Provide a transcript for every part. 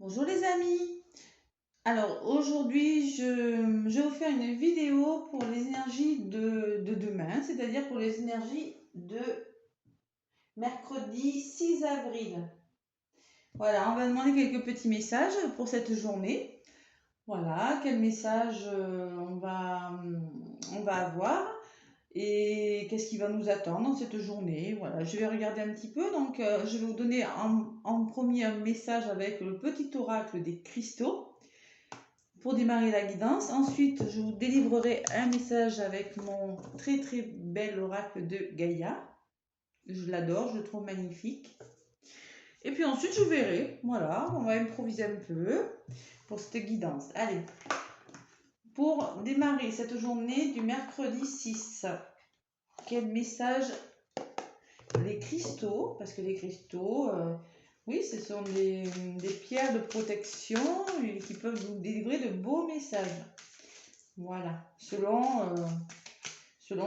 Bonjour les amis. Alors aujourd'hui je vais vous faire une vidéo pour les énergies de demain, c'est-à-dire pour les énergies de mercredi 6 avril. Voilà, on va demander quelques petits messages pour cette journée. Voilà, quel message on va avoir et qu'est-ce qui va nous attendre dans cette journée. Voilà, je vais regarder un petit peu. Donc je vais vous donner en premier un message avec le petit oracle des cristaux pour démarrer la guidance. Ensuite, je vous délivrerai un message avec mon très très bel oracle de Gaïa. Je l'adore, je le trouve magnifique. Et puis ensuite, je verrai. Voilà, on va improviser un peu pour cette guidance. Allez, pour démarrer cette journée du mercredi 6, quel message les cristaux, parce que les cristaux, oui, ce sont des pierres de protection qui peuvent vous délivrer de beaux messages. Voilà, selon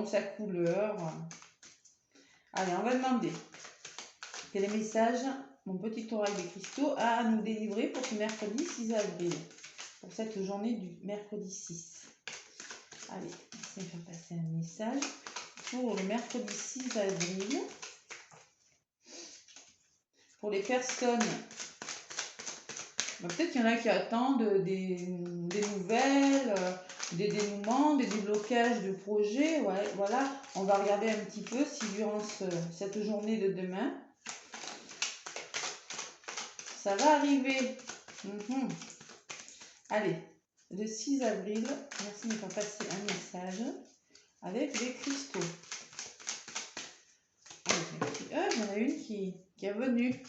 sa couleur. Allez, on va demander quel message mon petit oracle des cristaux a à nous délivrer pour ce mercredi 6 avril, pour cette journée du mercredi 6. Allez, on va faire passer un message pour le mercredi 6 avril. Pour les personnes, peut-être qu'il y en a qui attendent des nouvelles, des dénouements, des déblocages de projets. Ouais, voilà, on va regarder un petit peu si durant cette journée de demain, ça va arriver. Allez, le 6 avril, merci de me faire passer un message avec les cristaux. Il y en a une qui est venue.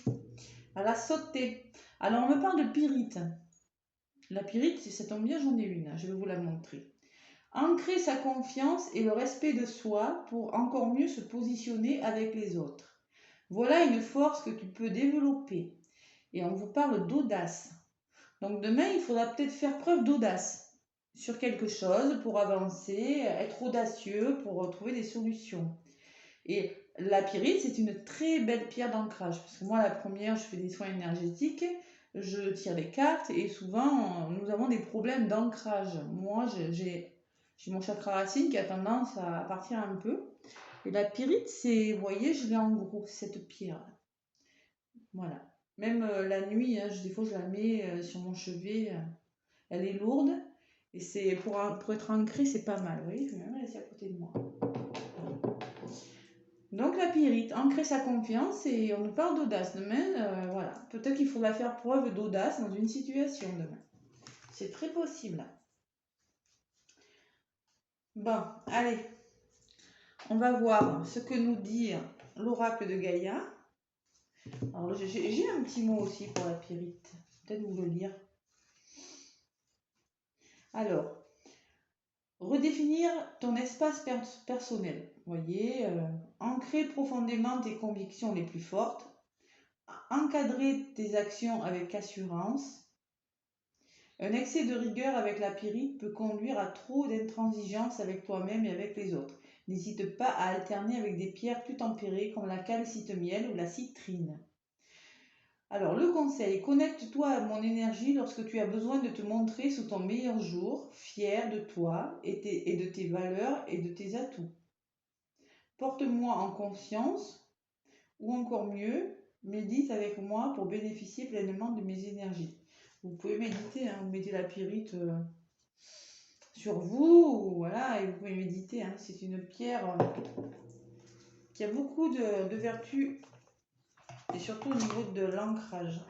Elle a sauté. Alors, on me parle de pyrite. La pyrite, ça tombe bien, j'en ai une. Je vais vous la montrer. Ancrer sa confiance et le respect de soi pour encore mieux se positionner avec les autres. Voilà une force que tu peux développer. Et on vous parle d'audace. Donc demain, il faudra peut-être faire preuve d'audace sur quelque chose pour avancer, être audacieux pour trouver des solutions. Et la pyrite, c'est une très belle pierre d'ancrage. Parce que moi, la première, je fais des soins énergétiques, je tire les cartes et souvent, nous avons des problèmes d'ancrage. Moi, j'ai mon chakra racine qui a tendance à partir un peu. Et la pyrite, c'est, vous voyez, je l'ai en gros, cette pierre. Voilà. Même la nuit, hein, des fois, je la mets sur mon chevet. Elle est lourde. Et c'est pour être ancrée, c'est pas mal. Vous voyez, je vais même la laisser à côté de moi. Donc la pyrite, ancrer sa confiance et on nous parle d'audace. Demain, voilà. Peut-être qu'il faudra faire preuve d'audace dans une situation demain. C'est très possible. Bon, allez. On va voir ce que nous dit l'oracle de Gaïa. Alors j'ai un petit mot aussi pour la pyrite. Peut-être vous le lire. Alors, redéfinir ton espace personnel. Vous voyez, ancrer profondément tes convictions les plus fortes. Encadrer tes actions avec assurance. Un excès de rigueur avec la pyrite peut conduire à trop d'intransigeance avec toi-même et avec les autres. N'hésite pas à alterner avec des pierres plus tempérées comme la calcite-miel ou la citrine. Alors, le conseil, connecte-toi à mon énergie lorsque tu as besoin de te montrer sous ton meilleur jour, fier de toi et de tes valeurs et de tes atouts. Porte-moi en confiance, ou encore mieux, médite avec moi pour bénéficier pleinement de mes énergies. Vous pouvez méditer, hein, vous mettez la pyrite sur vous, voilà, et vous pouvez méditer. Hein, c'est une pierre qui a beaucoup de vertus, et surtout au niveau de l'ancrage.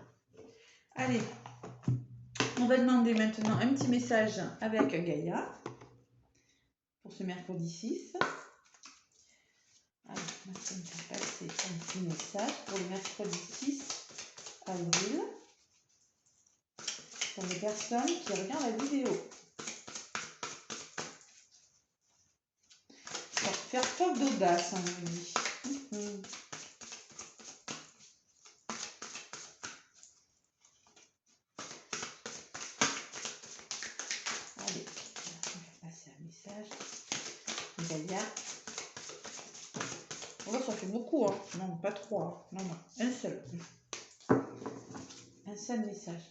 Allez, on va demander maintenant un petit message avec Gaïa pour ce mercredi 6. Allez, maintenant, on va passer un petit message pour le mercredi 6 avril pour les personnes qui regardent la vidéo. Pour faire preuve d'audace, on me dit. Allez, on va passer un message. Gaïa. Oh là, ça fait beaucoup, hein. Non, pas trois. Non, un seul. Un seul message.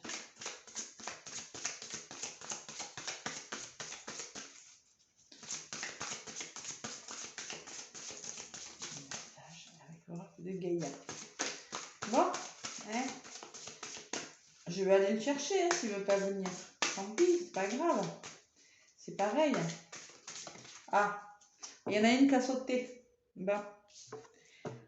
le Gaïa. Bon, hein, je vais aller le chercher hein, s'il ne veut pas venir. Tant pis, c'est pas grave. C'est pareil. Ah, il y en a une qui a sauté. Bon.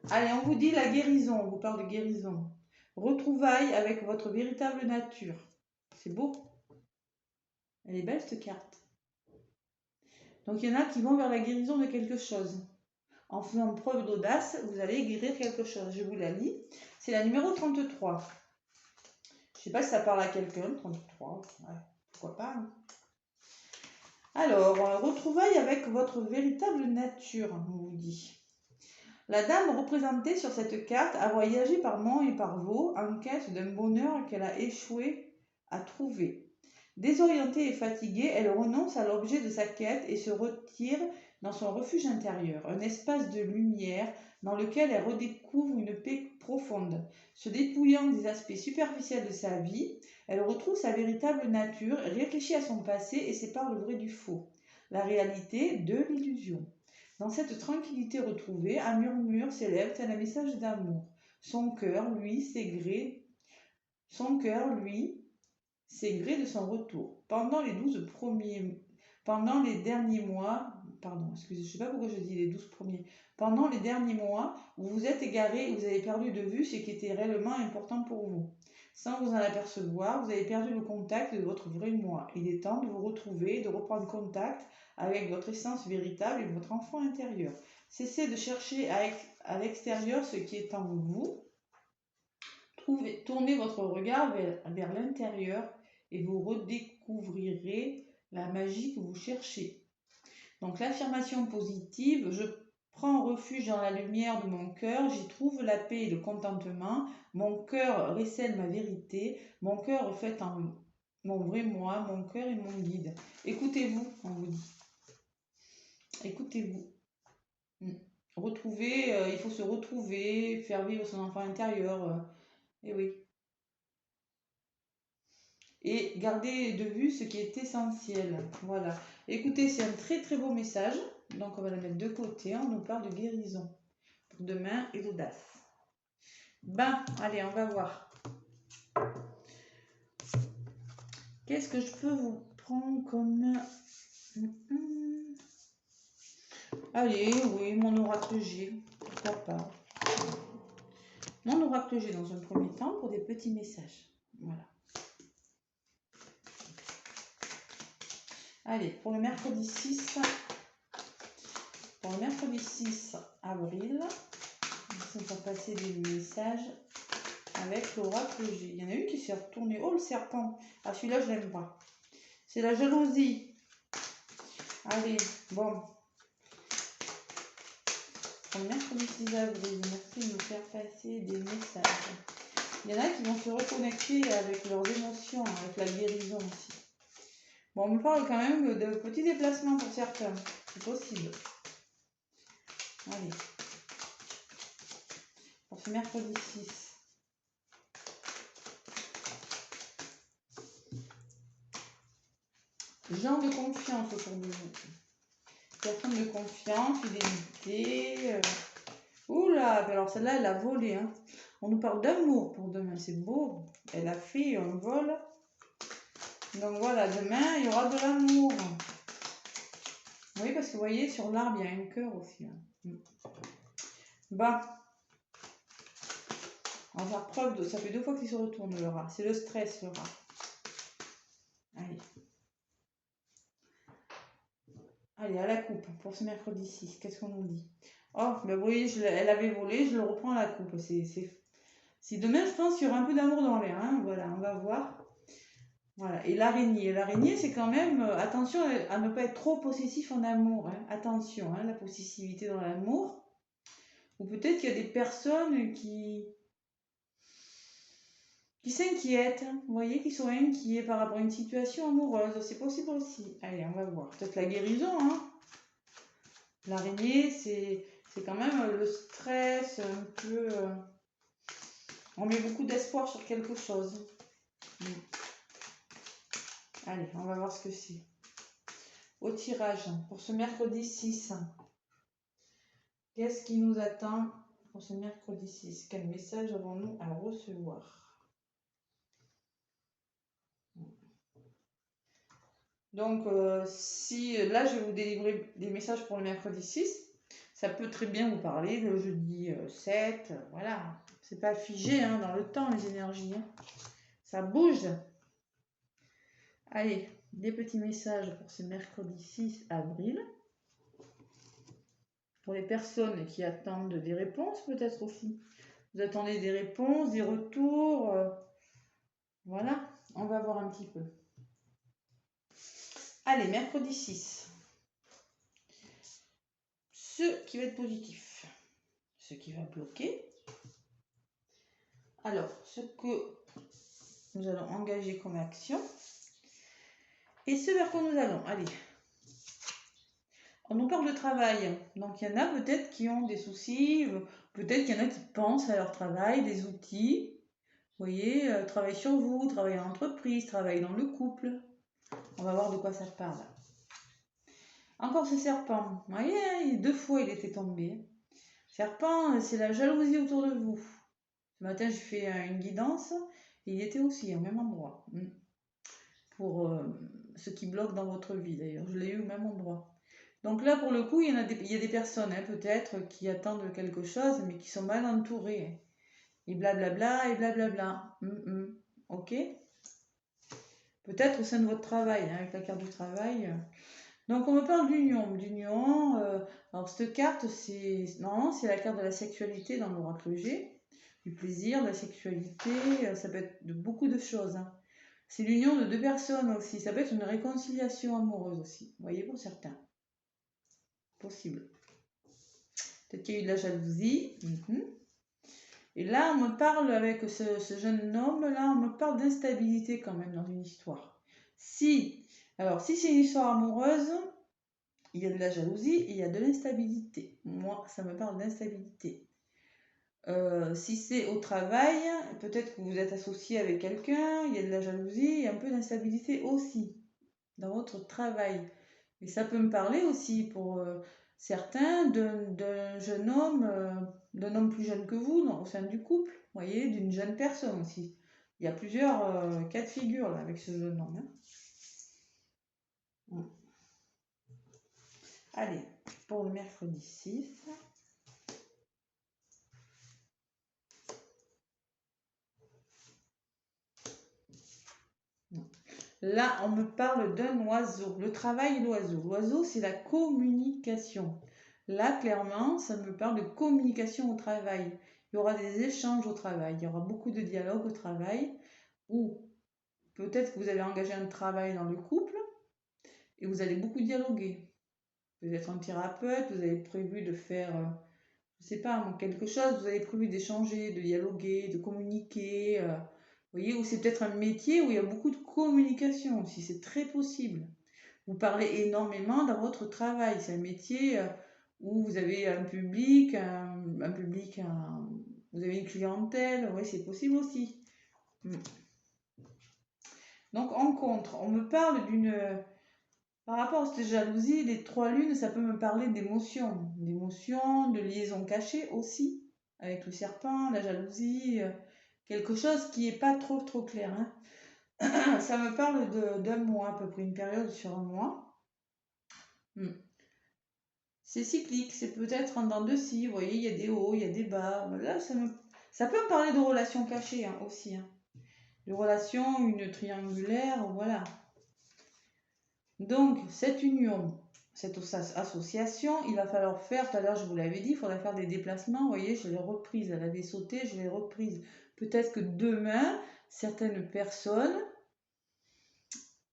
Allez, on vous dit la guérison. On vous parle de guérison. Retrouvailles avec votre véritable nature. C'est beau. Elle est belle cette carte. Donc il y en a qui vont vers la guérison de quelque chose. En faisant preuve d'audace, vous allez guérir quelque chose. Je vous la lis. C'est la numéro 33. Je ne sais pas si ça parle à quelqu'un, 33. Ouais, pourquoi pas. Hein. Alors, retrouvailles avec votre véritable nature, on vous dit. La dame représentée sur cette carte a voyagé par monts et par vaux en quête d'un bonheur qu'elle a échoué à trouver. Désorientée et fatiguée, elle renonce à l'objet de sa quête et se retire dans son refuge intérieur, un espace de lumière dans lequel elle redécouvre une paix profonde. Se dépouillant des aspects superficiels de sa vie, elle retrouve sa véritable nature, réfléchit à son passé et sépare le vrai du faux, la réalité de l'illusion. Dans cette tranquillité retrouvée, un murmure s'élève tel un message d'amour. Son cœur, lui, c'est gré de son retour. Pendant les derniers mois, je ne sais pas pourquoi je dis les 12 premiers. Pendant les derniers mois, vous vous êtes égaré et vous avez perdu de vue ce qui était réellement important pour vous. Sans vous en apercevoir, vous avez perdu le contact de votre vrai moi. Il est temps de vous retrouver, de reprendre contact avec votre essence véritable et votre enfant intérieur. Cessez de chercher à l'extérieur ce qui est en vous. Tournez votre regard vers l'intérieur et vous redécouvrirez la magie que vous cherchez. Donc l'affirmation positive, je prends refuge dans la lumière de mon cœur, j'y trouve la paix et le contentement, mon cœur recèle ma vérité, mon cœur reflète mon vrai moi, mon cœur est mon guide. Écoutez-vous, on vous dit. Écoutez-vous. Retrouvez, il faut se retrouver, faire vivre son enfant intérieur. Et oui. Et garder de vue ce qui est essentiel. Voilà. Écoutez, c'est un très très beau message. Donc on va le mettre de côté. On nous parle de guérison pour demain et d'audace. Ben, allez, on va voir. Qu'est-ce que je peux vous prendre comme... Allez, oui, mon oracle G. Pourquoi pas. Mon oracle G dans un premier temps pour des petits messages. Voilà. Allez, pour le mercredi 6 avril, on va passer des messages avec l'oracle G. Il y en a une qui s'est retournée. Oh, le serpent. Ah, celui-là, je l'aime pas. C'est la jalousie. Allez, bon. Pour le mercredi 6 avril, merci de nous faire passer des messages. Il y en a qui vont se reconnecter avec leurs émotions, avec la guérison aussi. Bon, on me parle quand même de petits déplacements pour certains. C'est possible. Allez. Pour ce mercredi 6. Gens de confiance autour de vous. Personne de confiance, fidélité. Oula, alors celle-là, elle a volé. Hein. On nous parle d'amour pour demain. C'est beau. Elle a fait un vol. Donc voilà, demain, il y aura de l'amour. Oui, parce que vous voyez, sur l'arbre, il y a un cœur aussi. Hein. Bah. On va faire preuve de... Ça fait 2 fois qu'il se retourne, le rat. C'est le stress, le rat. Allez. Allez, à la coupe, pour ce mercredi 6. Qu'est-ce qu'on nous dit? Oh, ben vous voyez, elle avait volé, je le reprends à la coupe. Si demain, je pense qu'il y aura un peu d'amour dans l'air. Hein. Voilà, on va voir. Voilà. Et l'araignée. L'araignée, c'est quand même... attention à ne pas être trop possessif en amour. Hein. Attention, hein, la possessivité dans l'amour. Ou peut-être qu'il y a des personnes qui s'inquiètent, vous voyez, qui sont inquiets par rapport à une situation amoureuse. C'est possible aussi. Allez, on va voir. Peut-être la guérison, hein. L'araignée, c'est quand même le stress, un peu... on met beaucoup d'espoir sur quelque chose. Allez, on va voir ce que c'est. Au tirage, pour ce mercredi 6. Qu'est-ce qui nous attend pour ce mercredi 6, quel message avons-nous à recevoir? Donc, si là, je vais vous délivrer des messages pour le mercredi 6, ça peut très bien vous parler le jeudi 7, voilà. C'est pas figé hein, dans le temps, les énergies. Hein. Ça bouge. Allez, des petits messages pour ce mercredi 6 avril. Pour les personnes qui attendent des réponses, peut-être aussi. Vous attendez des réponses, des retours. Voilà, on va voir un petit peu. Allez, mercredi 6. Ce qui va être positif. Ce qui va bloquer. Alors, ce que nous allons engager comme action. Et ce vers quoi nous allons. Allez. On nous parle de travail. Donc, il y en a peut-être qui ont des soucis. Peut-être qu'il y en a qui pensent à leur travail, des outils. Vous voyez, travail sur vous, travail en entreprise, travail dans le couple. On va voir de quoi ça parle. Encore ce serpent. Vous voyez, 2 fois il était tombé. Serpent, c'est la jalousie autour de vous. Ce matin, j'ai fait une guidance et il était aussi au même endroit. Pour ce qui bloque dans votre vie d'ailleurs. Je l'ai eu au même endroit. Donc là, pour le coup, il y a des personnes peut-être qui attendent quelque chose mais qui sont mal entourées. Et blablabla, et blablabla. Ok. Peut-être au sein de votre travail, avec la carte du travail. Donc on me parle d'union. Alors cette carte, c'est la carte de la sexualité dans l'oracle G, du plaisir, de la sexualité, ça peut être de beaucoup de choses. Hein. C'est l'union de 2 personnes aussi, ça peut être une réconciliation amoureuse aussi, vous voyez pour certains. Possible. Peut-être qu'il y a eu de la jalousie. Et là, on me parle avec ce jeune homme, là, on me parle d'instabilité quand même dans une histoire. Alors si c'est une histoire amoureuse, il y a de la jalousie et il y a de l'instabilité. Moi, ça me parle d'instabilité. Si c'est au travail, peut-être que vous êtes associé avec quelqu'un, il y a de la jalousie et un peu d'instabilité aussi dans votre travail. Et ça peut me parler aussi pour certains d'un jeune homme, d'un homme plus jeune que vous au sein du couple, vous voyez, d'une jeune personne aussi. Il y a plusieurs cas de figure là, avec ce jeune homme. Hein. Allez, pour le mercredi 6. Là, on me parle d'un oiseau. Le travail de l'oiseau. L'oiseau, c'est la communication. Là, clairement, ça me parle de communication au travail. Il y aura des échanges au travail. Il y aura beaucoup de dialogue au travail. Ou peut-être que vous avez engagé un travail dans le couple et vous allez beaucoup dialoguer. Vous êtes un thérapeute, vous avez prévu de faire, je ne sais pas, quelque chose. Vous avez prévu d'échanger, de dialoguer, de communiquer. Vous voyez, ou c'est peut-être un métier où il y a beaucoup de communication aussi, c'est très possible. Vous parlez énormément dans votre travail, c'est un métier où vous avez un public, vous avez une clientèle, oui, c'est possible aussi. Donc on me parle par rapport à cette jalousie, les 3 lunes, ça peut me parler d'émotions, de liaisons cachées aussi, avec le serpent, la jalousie, quelque chose qui n'est pas trop clair. Hein. Ça me parle d'un mois, à peu près une période sur un mois. C'est cyclique, c'est peut-être en dents de scie, vous voyez, il y a des hauts, il y a des bas. Là, ça peut me parler de relations cachées aussi. Hein. De relations, une triangulaire, voilà. Donc, cette union, cette association, il va falloir faire, tout à l'heure je vous l'avais dit, il faudra faire des déplacements, vous voyez, je l'ai reprise, elle avait sauté, je l'ai reprise. Peut-être que demain, certaines personnes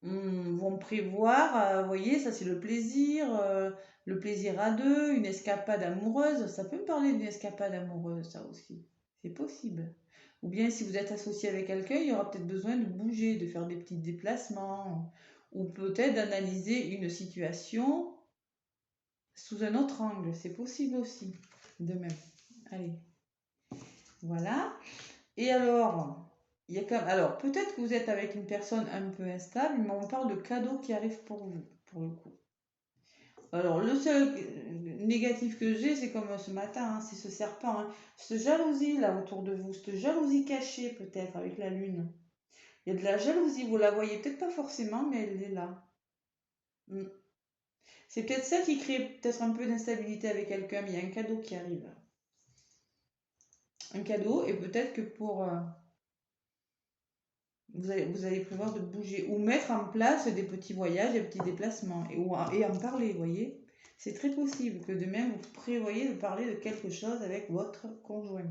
vont prévoir, vous voyez, ça c'est le plaisir à 2, une escapade amoureuse, ça peut me parler d'une escapade amoureuse, ça aussi, c'est possible. Ou bien si vous êtes associé avec quelqu'un, il y aura peut-être besoin de bouger, de faire des petits déplacements, ou peut-être d'analyser une situation sous un autre angle, c'est possible aussi, de même. Allez, voilà. Et alors... Alors, peut-être que vous êtes avec une personne un peu instable, mais on parle de cadeaux qui arrivent pour vous, pour le coup. Alors, le seul négatif que j'ai, c'est comme ce matin, hein, c'est ce serpent, hein, cette jalousie là autour de vous, cette jalousie cachée peut-être avec la lune. Il y a de la jalousie, vous la voyez peut-être pas forcément, mais elle est là. Mm. C'est peut-être ça qui crée peut-être un peu d'instabilité avec quelqu'un, mais il y a un cadeau qui arrive. Un cadeau, et peut-être que pour... vous allez prévoir de bouger ou mettre en place des petits voyages, des petits déplacements et en parler, vous voyez. C'est très possible que demain vous prévoyez de parler de quelque chose avec votre conjoint.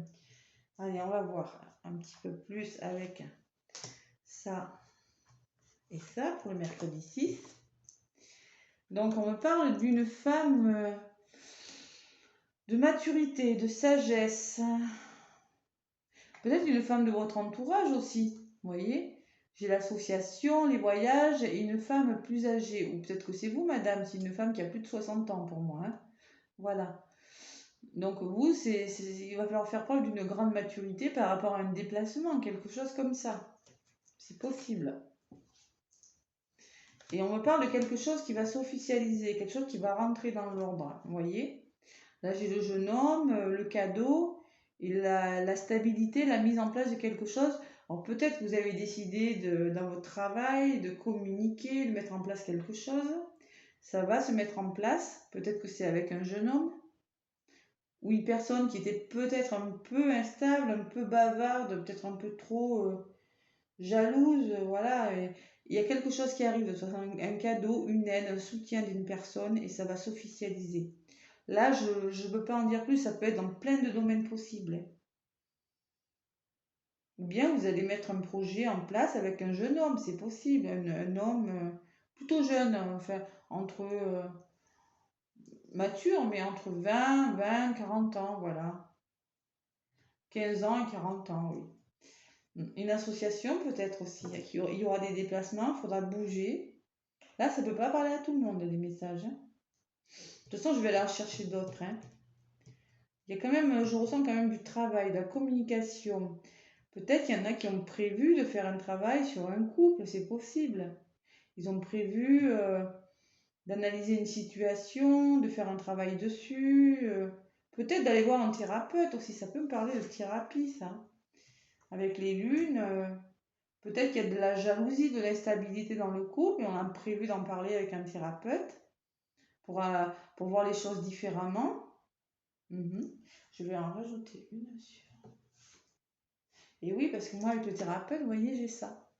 Allez, on va voir un petit peu plus avec ça et ça pour le mercredi 6. Donc on me parle d'une femme de maturité, de sagesse. Peut-être une femme de votre entourage aussi, vous voyez. J'ai l'association, les voyages et une femme plus âgée. Ou peut-être que c'est vous, madame, c'est une femme qui a plus de 60 ans pour moi, hein. Voilà. Donc vous, il va falloir faire preuve d'une grande maturité par rapport à un déplacement, quelque chose comme ça. C'est possible. Et on me parle de quelque chose qui va s'officialiser, quelque chose qui va rentrer dans l'ordre, vous voyez. Là, j'ai le jeune homme, le cadeau et la stabilité, la mise en place de quelque chose. Alors peut-être que vous avez décidé dans votre travail de communiquer, de mettre en place quelque chose. Ça va se mettre en place. Peut-être que c'est avec un jeune homme ou une personne qui était peut-être un peu instable, un peu bavarde, peut-être un peu trop jalouse. Voilà. Et il y a quelque chose qui arrive, soit un cadeau, une aide, un soutien d'une personne et ça va s'officialiser. Là, je ne peux pas en dire plus, ça peut être dans plein de domaines possibles. Ou bien vous allez mettre un projet en place avec un jeune homme, c'est possible, un homme plutôt jeune, enfin, entre mature, mais entre 20, 40 ans, voilà. 15 ans et 40 ans, oui. Une association peut-être aussi, il y aura des déplacements, il faudra bouger. Là, ça ne peut pas parler à tout le monde, les messages, hein. De toute façon, je vais aller en chercher d'autres, hein. Il y a quand même, je ressens quand même du travail, de la communication. Peut-être qu'il y en a qui ont prévu de faire un travail sur un couple, c'est possible. Ils ont prévu d'analyser une situation, de faire un travail dessus. Peut-être d'aller voir un thérapeute aussi, ça peut me parler de thérapie, ça. Avec les lunes, peut-être qu'il y a de la jalousie, de l'instabilité dans le couple, et on a prévu d'en parler avec un thérapeute pour voir les choses différemment. Je vais en rajouter une sur. Et oui, parce que moi, avec le thérapeute, vous voyez, j'ai ça.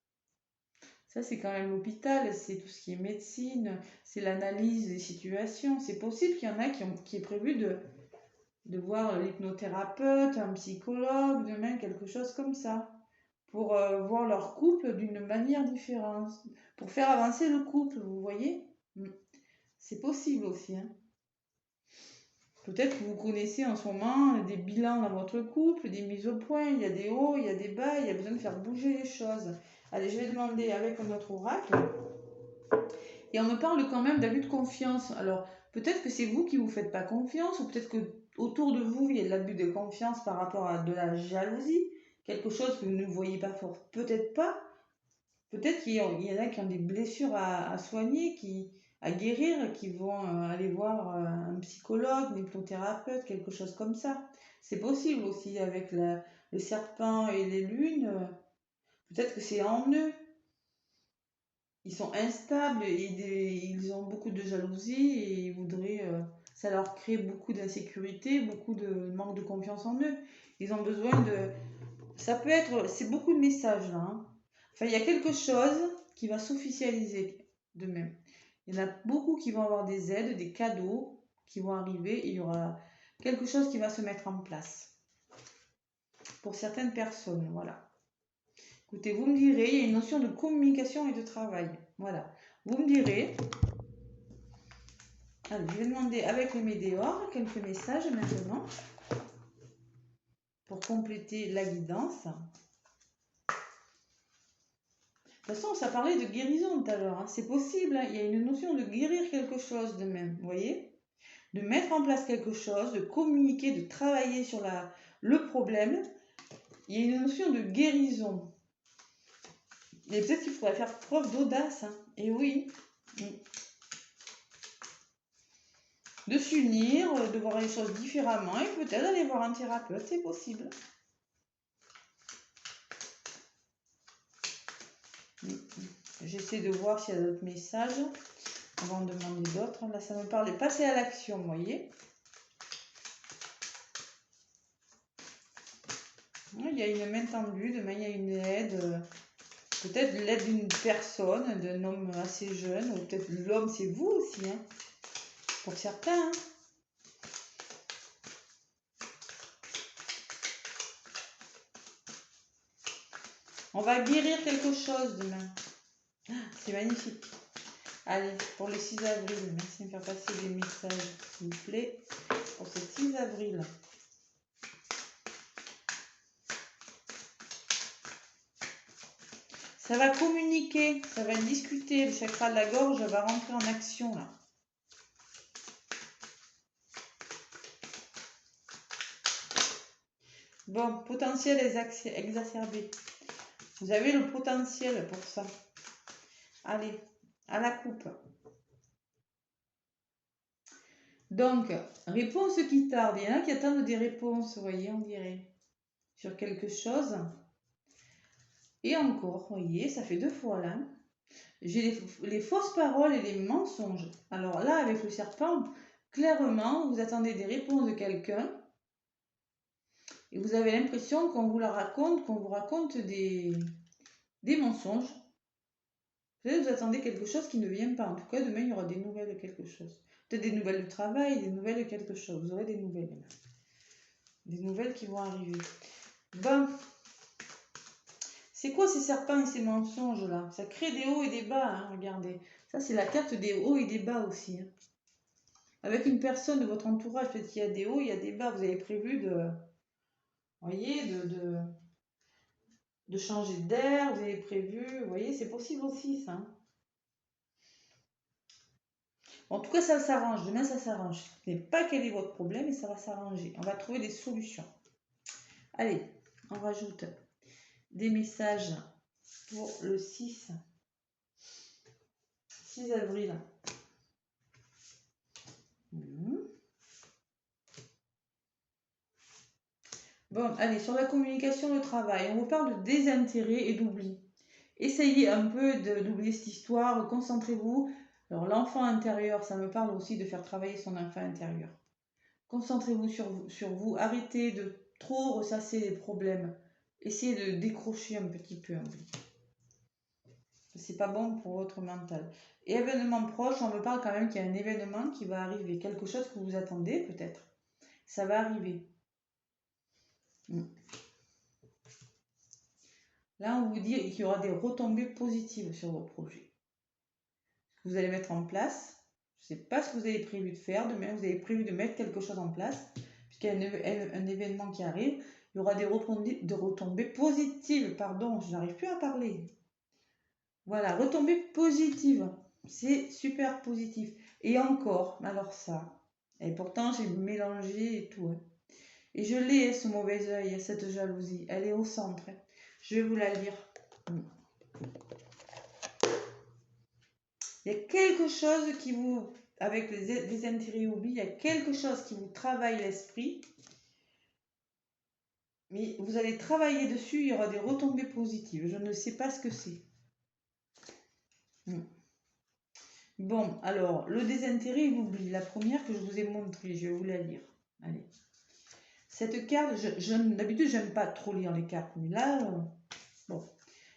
Ça, c'est quand même l'hôpital, c'est tout ce qui est médecine, c'est l'analyse des situations. C'est possible qu'il y en a qui est prévu de voir l'hypnothérapeute, un psychologue, demain, quelque chose comme ça, pour voir leur couple d'une manière différente, pour faire avancer le couple, vous voyez. C'est possible aussi, hein. Peut-être que vous connaissez en ce moment des bilans dans votre couple, des mises au point, il y a des hauts, il y a des bas, il y a besoin de faire bouger les choses. Allez, je vais demander avec notre oracle. Et on me parle quand même d'abus de confiance. Alors, peut-être que c'est vous qui vous faites pas confiance, ou peut-être que autour de vous, il y a de l'abus de confiance par rapport à de la jalousie, quelque chose que vous ne voyez pas fort. Peut-être pas. Peut-être qu'il y en a qui ont des blessures à soigner, à guérir, qui vont aller voir un psychologue, un hypnothérapeute, quelque chose comme ça. C'est possible aussi avec le serpent et les lunes. Peut-être que c'est en eux. Ils sont instables et ils ont beaucoup de jalousie et ils voudraient, ça leur crée beaucoup d'insécurité, beaucoup de manque de confiance en eux. Ils ont besoin de, ça peut être, c'est beaucoup de messages là, hein. Enfin, il y a quelque chose qui va s'officialiser de même. Il y en a beaucoup qui vont avoir des aides, des cadeaux qui vont arriver et il y aura quelque chose qui va se mettre en place pour certaines personnes, voilà. Écoutez, vous me direz, il y a une notion de communication et de travail. Voilà. Vous me direz. Alors, je vais demander avec le Médéor quelques messages maintenant pour compléter la guidance. De toute façon, ça parlait de guérison tout à l'heure, hein. C'est possible, hein. Il y a une notion de guérir quelque chose de même, vous voyez? De mettre en place quelque chose, de communiquer, de travailler sur le problème. Il y a une notion de guérison. Et peut-être qu'il faudrait faire preuve d'audace, hein. Et oui. de s'unir, de voir les choses différemment et peut-être d'aller voir un thérapeute, c'est possible. J'essaie de voir s'il y a d'autres messages avant de demander d'autres. Là, ça me parle de passer à l'action, vous voyez. Il y a une main tendue, demain il y a une aide, peut-être l'aide d'une personne, d'un homme assez jeune, ou peut-être l'homme c'est vous aussi, hein, pour certains. Hein. On va guérir quelque chose demain. C'est magnifique. Allez, pour le 6 avril, merci de me faire passer des messages, s'il vous plaît, pour ce 6 avril. Ça va communiquer, ça va discuter, le chakra de la gorge va rentrer en action là. Bon, potentiel exacerbé. Vous avez le potentiel pour ça. Allez, à la coupe. Donc, réponse qui tarde. Il y en a qui attendent des réponses, vous voyez, on dirait, sur quelque chose. Et encore, vous voyez, ça fait 2 fois là. J'ai les fausses paroles et les mensonges. Alors là, avec le serpent, clairement, vous attendez des réponses de quelqu'un. Et vous avez l'impression qu'on vous la raconte, qu'on vous raconte des mensonges. Peut-être vous attendez quelque chose qui ne vient pas. En tout cas, demain, il y aura des nouvelles de quelque chose. Peut-être des nouvelles de travail, des nouvelles de quelque chose. Vous aurez des nouvelles. Des nouvelles qui vont arriver. Bon. C'est quoi ces serpents et ces mensonges là? Ça crée des hauts et des bas, hein, regardez. Ça, c'est la carte des hauts et des bas aussi. Hein. Avec une personne de votre entourage, peut-être qu'il y a des hauts, il y a des bas. Vous avez prévu de... voyez, de changer d'air, vous avez prévu... Vous voyez, c'est possible aussi, ça. Hein. En tout cas, ça s'arrange. Demain, ça s'arrange. Je ne sais pas quel est votre problème, mais ça va s'arranger. On va trouver des solutions. Allez, on rajoute des messages pour le 6 avril. Bon, allez, sur la communication, le travail, on vous parle de désintérêt et d'oubli. Essayez un peu d'oublier cette histoire, concentrez-vous. Alors, l'enfant intérieur, ça me parle aussi de faire travailler son enfant intérieur. Concentrez-vous sur vous, arrêtez de trop ressasser les problèmes. Essayez de décrocher un petit peu. C'est pas bon pour votre mental. Et événement proche, on me parle quand même qu'il y a un événement qui va arriver, quelque chose que vous attendez peut-être. Ça va arriver. Là, on vous dit qu'il y aura des retombées positives sur vos projets. Ce que vous allez mettre en place, je ne sais pas ce que vous avez prévu de faire. Demain, vous avez prévu de mettre quelque chose en place, puisqu'il y a un événement qui arrive. Il y aura des retombées positives. Pardon, je n'arrive plus à parler. Voilà, retombées positives. C'est super positif. Et encore, alors ça. Et pourtant, j'ai mélangé et tout. Hein. Et je l'ai, ce mauvais œil, cette jalousie. Elle est au centre. Hein. Je vais vous la lire. Il y a quelque chose qui vous, avec les intérêts oubliés, il y a quelque chose qui vous travaille l'esprit. Mais vous allez travailler dessus, il y aura des retombées positives. Je ne sais pas ce que c'est. Bon, alors, le désintérêt et l'oubli. La première que je vous ai montrée, je vais vous la lire. Allez. Cette carte, d'habitude, j'aime pas trop lire les cartes, mais là, bon.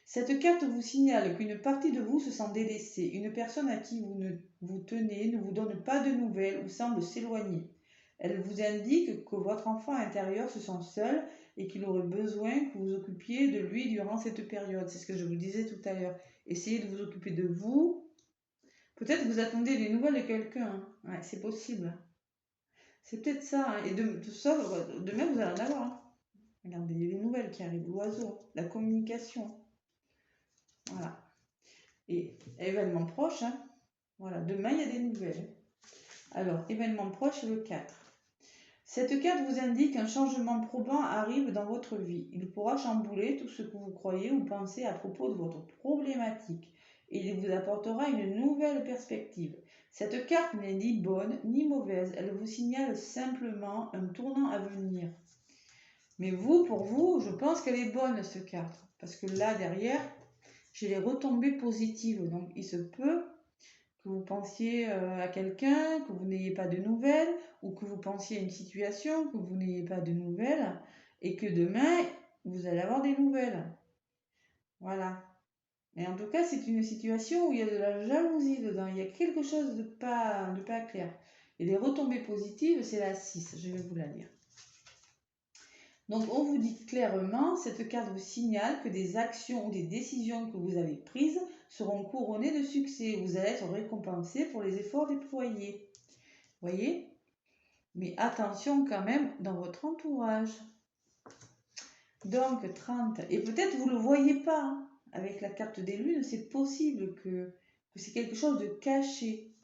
Cette carte vous signale qu'une partie de vous se sent délaissée. Une personne à qui vous tenez ne vous donne pas de nouvelles ou semble s'éloigner. Elle vous indique que votre enfant intérieur se sent seul et qu'il aurait besoin que vous occupiez de lui durant cette période. C'est ce que je vous disais tout à l'heure. Essayez de vous occuper de vous. Peut-être que vous attendez des nouvelles de quelqu'un. Hein. Ouais, c'est possible. C'est peut-être ça. Hein. Et demain, vous allez en avoir. Hein. Regardez, il y a les nouvelles qui arrivent. L'oiseau, la communication. Voilà. Et événement proche, hein. Voilà, demain il y a des nouvelles. Alors, événement proche, le 4. Cette carte vous indique qu'un changement probant arrive dans votre vie. Il pourra chambouler tout ce que vous croyez ou pensez à propos de votre problématique. et il vous apportera une nouvelle perspective. Cette carte n'est ni bonne ni mauvaise, elle vous signale simplement un tournant à venir. Mais vous, pour vous, je pense qu'elle est bonne cette carte, parce que là, derrière, j'ai les retombées positives. Donc, il se peut que vous pensiez à quelqu'un, que vous n'ayez pas de nouvelles, ou que vous pensiez à une situation, que vous n'ayez pas de nouvelles, et que demain, vous allez avoir des nouvelles. Voilà. Mais en tout cas, c'est une situation où il y a de la jalousie dedans, il y a quelque chose de pas clair. Et les retombées positives, c'est la 6, je vais vous la lire. Donc, on vous dit clairement, cette carte vous signale que des actions ou des décisions que vous avez prises seront couronnées de succès. Vous allez être récompensé pour les efforts déployés. Voyez? Mais attention quand même dans votre entourage. Donc, 30. Et peut-être vous ne le voyez pas. Hein. Avec la carte des lunes, c'est possible que c'est quelque chose de caché.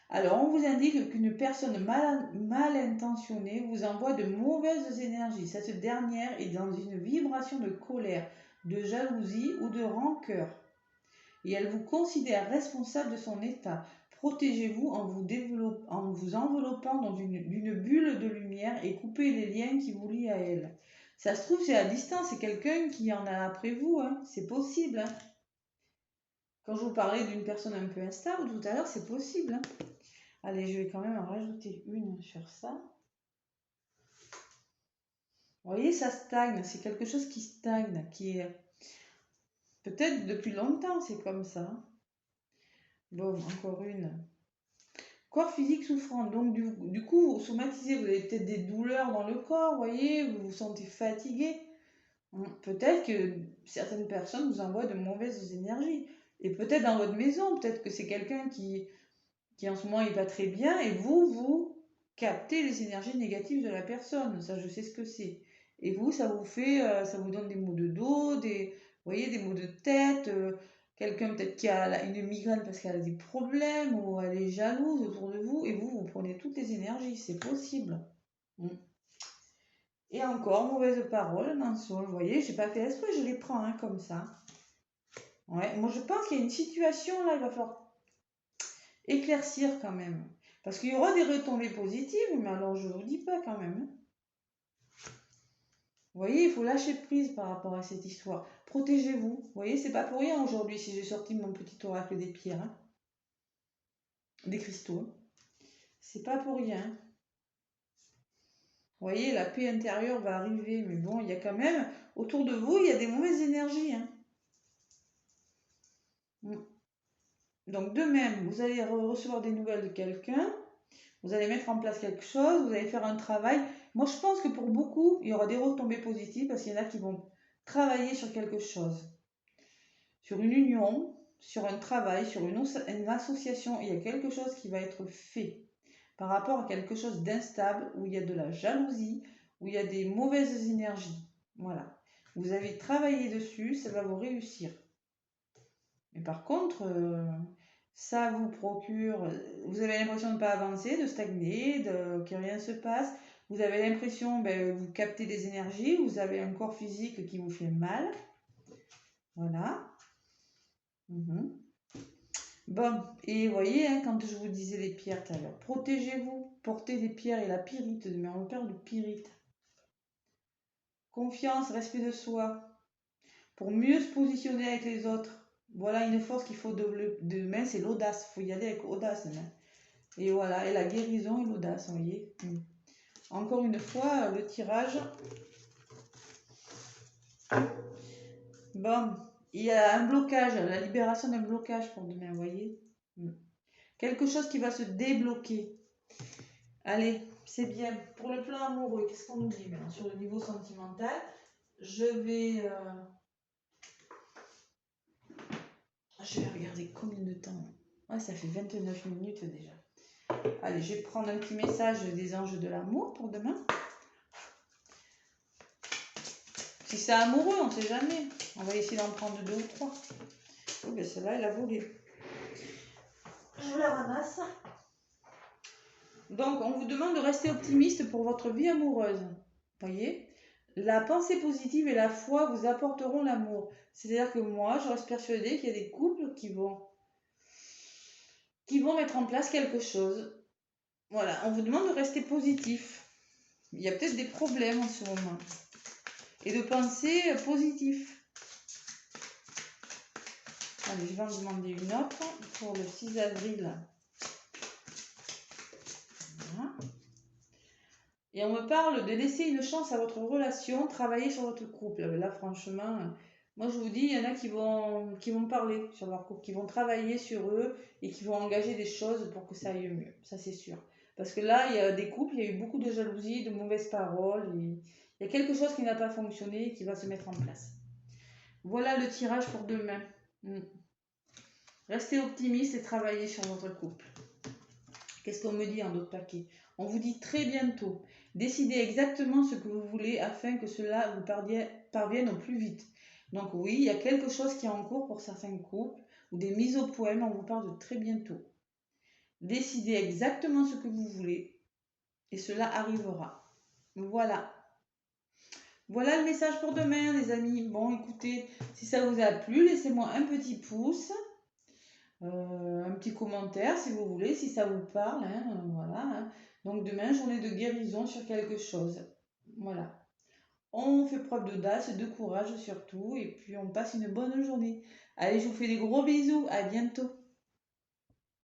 Alors, on vous indique qu'une personne mal intentionnée vous envoie de mauvaises énergies. Cette dernière est dans une vibration de colère, de jalousie ou de rancœur. Et elle vous considère responsable de son état. Protégez-vous en vous enveloppant dans une bulle de lumière et coupez les liens qui vous lient à elle. Ça se trouve, c'est à distance, c'est quelqu'un qui en a après vous. Hein. C'est possible. Hein. Quand je vous parlais d'une personne un peu instable tout à l'heure, c'est possible. Hein. Allez, je vais quand même en rajouter une sur ça. Vous voyez, ça stagne. C'est quelque chose qui stagne, qui est peut-être depuis longtemps, c'est comme ça. Bon, encore une. Corps physique souffrant. Donc, du coup, vous somatisez, vous avez peut-être des douleurs dans le corps, vous voyez, vous vous sentez fatigué. Peut-être que certaines personnes vous envoient de mauvaises énergies. Et peut-être dans votre maison, peut-être que c'est quelqu'un qui en ce moment n'est pas très bien et vous captez les énergies négatives de la personne. Ça, je sais ce que c'est. Et vous, ça vous donne des maux de dos, vous voyez, des maux de tête. Quelqu'un peut-être qui a une migraine parce qu'elle a des problèmes ou elle est jalouse autour de vous et vous prenez toutes les énergies. C'est possible. Et encore, mauvaise parole, mensonge. Vous voyez, j'ai pas fait esprit, je les prends hein, comme ça. Ouais, moi je pense qu'il y a une situation là, il va falloir éclaircir quand même. Parce qu'il y aura des retombées positives, mais alors je vous dis pas quand même. Vous voyez, il faut lâcher prise par rapport à cette histoire. Protégez-vous. Vous voyez, c'est pas pour rien aujourd'hui si j'ai sorti mon petit oracle des pierres. Hein. Des cristaux. C'est pas pour rien. Vous voyez, la paix intérieure va arriver. Mais bon, il y a quand même, autour de vous, il y a des mauvaises énergies. Hein. Donc de même, vous allez recevoir des nouvelles de quelqu'un. Vous allez mettre en place quelque chose, vous allez faire un travail. Moi, je pense que pour beaucoup, il y aura des retombées positives parce qu'il y en a qui vont travailler sur quelque chose. Sur une union, sur un travail, sur une association, il y a quelque chose qui va être fait par rapport à quelque chose d'instable, où il y a de la jalousie, où il y a des mauvaises énergies. Voilà. Vous avez travaillé dessus, ça va vous réussir. Mais par contre, ça vous procure, vous avez l'impression de ne pas avancer, de stagner, que rien ne se passe. Vous avez l'impression, vous captez des énergies, vous avez un corps physique qui vous fait mal. Voilà. Bon, et vous voyez, hein, quand je vous disais les pierres tout à l'heure, protégez-vous, portez des pierres et la pyrite, mais on parle de pyrite. Confiance, respect de soi, pour mieux se positionner avec les autres. Voilà une force qu'il faut demain, c'est l'audace, il faut y aller avec audace. Hein. Et voilà, et la guérison et l'audace, vous voyez. Encore une fois, le tirage. Bon, il y a un blocage, la libération d'un blocage pour demain, vous voyez. Quelque chose qui va se débloquer. Allez, c'est bien. Pour le plan amoureux, qu'est-ce qu'on nous dit maintenant sur le niveau sentimental? Je vais regarder combien de temps. Ouais, ça fait 29 minutes déjà. Allez, je vais prendre un petit message des anges de l'amour pour demain. Si c'est amoureux, on ne sait jamais. On va essayer d'en prendre 2 ou 3. Oh, ben celle-là, elle a volé. Je vous la ramasse. Donc, on vous demande de rester optimiste pour votre vie amoureuse. Voyez, La pensée positive et la foi vous apporteront l'amour. C'est-à-dire que moi, je reste persuadée qu'il y a des couples qui vont mettre en place quelque chose. Voilà, on vous demande de rester positif. Il y a peut-être des problèmes en ce moment. Et de penser positif. Allez, je vais en demander une autre pour le 6 avril. Voilà. Et on me parle de laisser une chance à votre relation, travailler sur votre couple. Là, franchement, moi je vous dis, il y en a qui vont parler sur leur couple, qui vont travailler sur eux et qui vont engager des choses pour que ça aille mieux. Ça, c'est sûr. Parce que là, il y a des couples, il y a eu beaucoup de jalousie, de mauvaises paroles. Il y a quelque chose qui n'a pas fonctionné et qui va se mettre en place. Voilà le tirage pour demain. Restez optimiste et travaillez sur votre couple. Qu'est-ce qu'on me dit en d'autres paquets? On vous dit très bientôt. Décidez exactement ce que vous voulez afin que cela vous parvienne au plus vite. Donc oui, il y a quelque chose qui est en cours pour certains couples ou des mises au point, mais on vous parle de très bientôt. Décidez exactement ce que vous voulez et cela arrivera. Voilà. Voilà le message pour demain, les amis. Bon, écoutez, si ça vous a plu, laissez-moi un petit pouce. Un petit commentaire si vous voulez, si ça vous parle. Voilà. Donc demain, journée de guérison sur quelque chose. Voilà. On fait preuve d'audace, de courage surtout, et puis on passe une bonne journée. Allez, je vous fais des gros bisous. À bientôt.